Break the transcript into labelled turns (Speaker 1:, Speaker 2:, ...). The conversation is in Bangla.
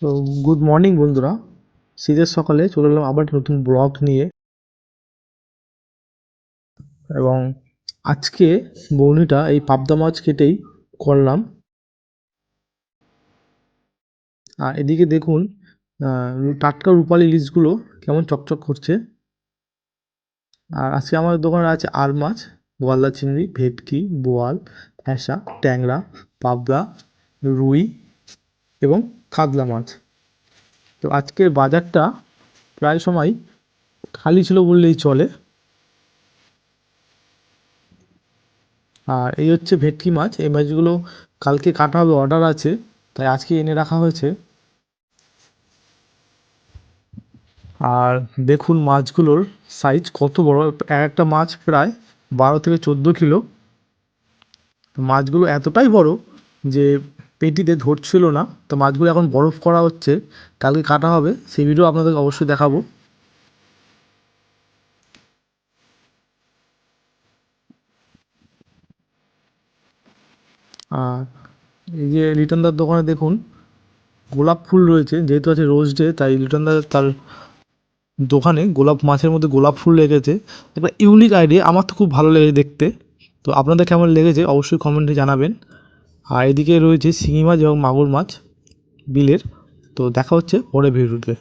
Speaker 1: তো গুড মর্নিং বন্ধুরা, শীতের সকালে চলে এলাম আবার একটা নতুন ব্লগ নিয়ে। এবং আজকে বৌনিটা এই পাবদা মাছ কেটেই করলাম। আর এদিকে দেখুন, টাটকা রূপালি ইলিশগুলো কেমন চকচক করছে। আর আজকে আমাদের দোকানে আছে আর মাছ, গলদা চিংড়ি, ভেটকি, বোয়াল, ফ্যাসা, ট্যাংরা, পাবদা, রুই এবং কাতলা মাছ। তো আজকের বাজারটা প্রায় সময় খালি ছিল বললেই চলে। আর এই হচ্ছে ভেটকি মাছ। এই মাছগুলো কালকে কাটা হবে, অর্ডার আছে, তাই আজকে এনে রাখা হয়েছে। আর দেখুন মাছগুলোর সাইজ কত বড়, এক একটা মাছ প্রায় 12 থেকে 14 কিলো। মাছগুলো এতটাই বড় যে পেটিতে ধরছিল না। তো মাছগুলো এখন বরফ করা হচ্ছে, কালকে কাটা হবে, সেই ভিডিও আপনাদেরকে অবশ্যই দেখাবো। আর এই যে লিটনদার দোকানে দেখুন গোলাপ ফুল রয়েছে, যেহেতু আছে রোজ ডে, তাই লিটনদা তার দোকানে গোলাপ মাছের মধ্যে গোলাপ ফুল রেখেছে। একটা ইউনিক আইডিয়া, আমার তো খুব ভালো লেগেছে দেখতে। তো আপনাদের কেমন লেগেছে অবশ্যই কমেন্টে জানাবেন। আর এদিকে রয়েছে শিঙি মাছ এবং মাগুর মাছ বিলের। তো দেখা হচ্ছে পরে ভিডিওতে।